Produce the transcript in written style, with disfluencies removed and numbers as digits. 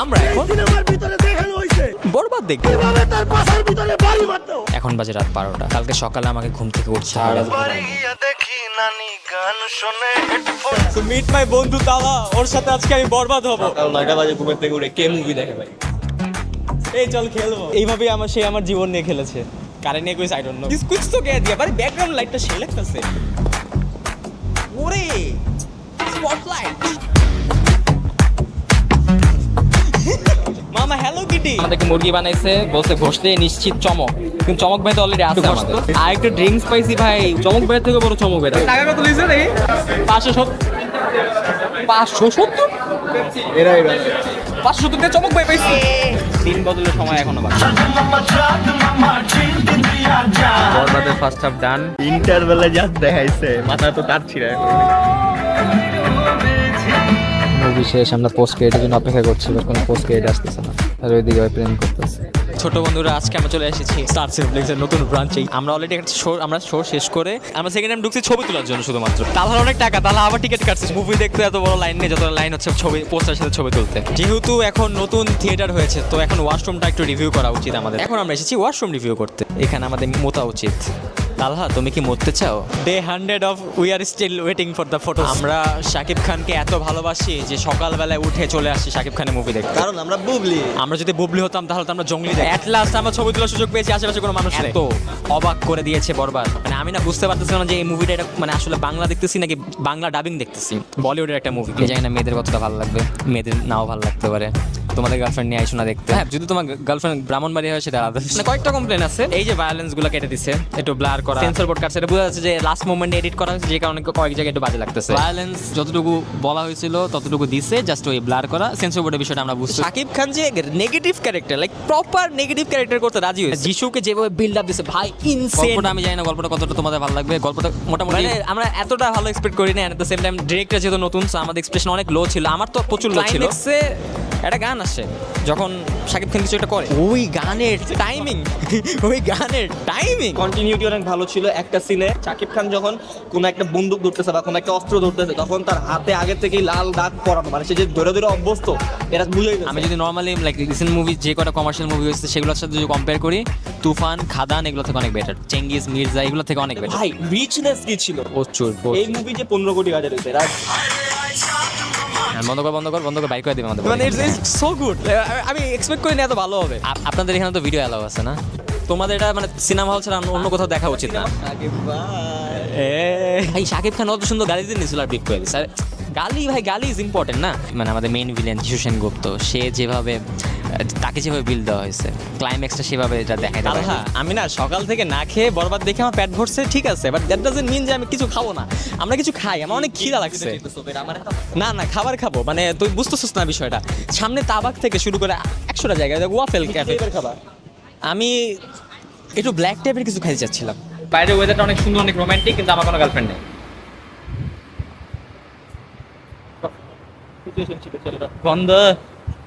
আমরা এখন সিনেমার ভিতরে দেখানো হইছে বরবাদ দেখব। কিভাবে তার পাশার ভিতরে বাড়ি মারতো। এখন বাজে রাত 12টা। কালকে সকালে আমাকে ঘুম থেকে উঠতে হবে। দেখি নানি গান শুনে হেডফোন তো মিট মাই বন্ধু তালা, ওর সাথে আজকে আমি বরবাদ হব। সকাল 9টা বাজে ঘুমের থেকে উঠে কে মুভি দেখে ভাই? এই চল খেলবো। এইভাবেই সে আমার জীবন নিয়ে খেলেছে। কারে নিয়ে কইছে আই ডোন্ট নো। কুছ তো কে দিয়া ভাই, ব্যাকগ্রাউন্ড লাইটটা সে লাগতেছে। ওরে স্পটলাইট। মামা হ্যালো কিটি। আমাদেরকে মুরগি বানাইছে, বলছে ঘষতে নিশ্চিত চমক, কিন্তু চমক ভাই তো অলরেডি আছে আমাদের। আর একটা ড্রিঙ্কস পাইছি ভাই, চমক ভাই থেকে বড় চমক ভাই। টাকা কত লইছে রে? 570 570 চমক ভাই পাইছি। 3 বদলের সময় এখনো বাকি। বরবাদের ফার্স্ট হাফ ডান। ইন্টারভেলে যা দেখাইছে মাথা তো তার ছিঁড়ে। মুভি শেষ, আমরা পোস্ট ক্রেডিটের জন্য অপেক্ষা করছি, বাট কোনো পোস্ট ক্রেডিট আসতেছে না। আর ওইদিকে ওই প্রেম করতেছে। ছোট বন্ধুরা, আজকে আমরা চলে এসেছি স্টার সিনেপ্লেক্সের নতুন ব্রাঞ্চে। আমরা অলরেডি একটা শো শেষ করে আমরা সেকেন্ড টাইম ঢুকছি ছবি তোলার জন্য শুধুমাত্র। তাহলে অনেক টাকা, তাহলে আবার টিকিট কাটছি মুভি দেখতে। এত বড় লাইন নেই, যত লাইন হচ্ছে ছবি পোস্টারের সাথে ছবি তুলতে। যেহেতু এখন নতুন থিয়েটার হয়েছে, তো এখন ওয়াশরুমটা একটু রিভিউ করা উচিত আমাদের। এখন আমরা এসেছি ওয়াশরুম রিভিউ করতে। এখানে আমাদের মোতা উচিত। তালহা, তুমি কি মরতে চাও? Day 100 of we are still waiting for the photo. আমরা শাকিব খানকে এত ভালোবাসি যে সকালবেলায় উঠে চলে আসছি শাকিব খানের মুভি দেখতে। কারণ আমরা বুবলি। আমরা যদি বুবলি হতাম তাহলে তো আমরা জঙ্গলি। অ্যাট লাস্ট আমরা ছবি তোলার সুযোগ পেয়েছি, আশেপাশে কোনো মানুষ নেই। তো অবাক করে দিয়েছে বরবাদ। মানে আমি না বুঝতে পারতেছিলাম যে এই মুভিটা এটা মানে আসলে বাংলা দেখতেছি নাকি বাংলা ডাবিং দেখতেছি। বলিউডের একটা মুভি। জানি না মেয়েদের কতটা ভালো লাগবে, মেয়েদের নাও ভালো লাগতে পারে। তোমাদের গার্লফ্রেন্ড নিয়ে আইসো না দেখতে। হ্যাঁ, যদি তোমার গার্লফ্রেন্ড ব্রাহ্মণবাড়ি হয় সেটা আলাদা। মানে কয়েকটা কমপ্লেন আছে। এই যে ভায়োলেন্স গুলো কেটে দিচ্ছে, একটু ব্লার করা, সেন্সর বোর্ড কাটছে, এটা বোঝা যাচ্ছে যে লাস্ট মোমেন্টে এডিট করা হয়েছে, যে কারণে কয়েক জায়গায় একটু বাজে লাগতেছে। ভায়োলেন্স যতটুকু বলা হয়েছিল ততটুকু দিছে, জাস্ট ওই ব্লার করা সেন্সর বোর্ডের বিষয়টা আমরা বুঝছি। শাকিব খান যে negative character, like proper negative character করতে রাজি হয়েছে। যিশুকে যেভাবে বিল্ড আপ দিছে ভাই, ইনসেন। গল্পটা আমি জানি না গল্পটা কতটা তোমাদের ভালো লাগবে। গল্পটা মোটামুটি আমরা এতটা ভালো এক্সপেক্ট করি না। At the same time director যেহেতু নতুন, সো আমাদের এক্সপ্রেশন অনেক লো ছিল। আমার তো প্রচুর লো ছিল। একটা গান আসে যখন শাকিব খান কিছু একটা করে, ওই গানের টাইমিং কন্টিনিউটি অনেক ভালো ছিল। একটা সিনে শাকিব খান যখন কোনো একটা বন্দুক ধরতেছে বা কোনো একটা অস্ত্র ধরতেছে, তখন তার হাতে আগে থেকেই লাল দাগ পরানো, মানে সে যে ধরে ধরে অভ্যস্ত, এটা বুঝেই গেছে। আমি যদি নর্মালি লাইক রিসেন্ট মুভি যে কটা কমার্শিয়াল মুভি হয়েছে সেগুলোর সাথে যদি কম্পেয়ার করি, তুফান, খাদান এগুলো থেকে অনেক বেটার। চেঙ্গিজ, মির্জা এগুলো থেকে অনেক বেটার। ভাই রিচনেস কি ছিল প্রচুর। এই মুভি যে 15 কোটি বাজার হয়েছে। বন্ধ কর বাইক করে দিবে আমাদের। মানে ইটস সো গুড। আমি এক্সপেক্ট করিনি এত ভালো হবে। আপনাদের এখানে তো ভিডিও অ্যালাউ আছে না? তোমাদের এটা মানে সিনেমা হল ছাড়া অন্য কোথাও দেখা উচিত না। ভাই শাকিব খান অত সুন্দর গালি দিয়ে নিয়েছিল আর বিপ করে দিচ্ছে। গালি ভাই, গালি ইজ ইম্পর্টেন্ট না? মানে আমাদের মেইন ভিলেন যিশু সেনগুপ্ত, সে যেভাবে তাকে যেভাবে বিল দেওয়া হয়েছে, ক্লাইম্যাক্সটা সেভাবে এটা দেখায়। হ্যাঁ, আমি না সকাল থেকে না খেয়ে বরবাদ দেখে আমার পেট ভরছে, ঠিক আছে, বাট দ্যাট ডাজন্ট মিন যে আমি কিছু খাবো না। আমরা কিছু খাই, আমার অনেক খিদা লাগছে। না খাবার খাবো, মানে তুই বুঝতেছিস না বিষয়টা। সামনে তাবাক থেকে শুরু করে 100টা জায়গায় ওয়াফেল ক্যাফে খাবার। আমি একটু ব্ল্যাক টাইপের কিছু খাইতে চাচ্ছিলাম। বাইরের ওয়েদারটা অনেক সুন্দর, অনেক রোমান্টিক, কিন্তু আমার কোনো গার্লফ্রেন্ড নেই। বন্ধ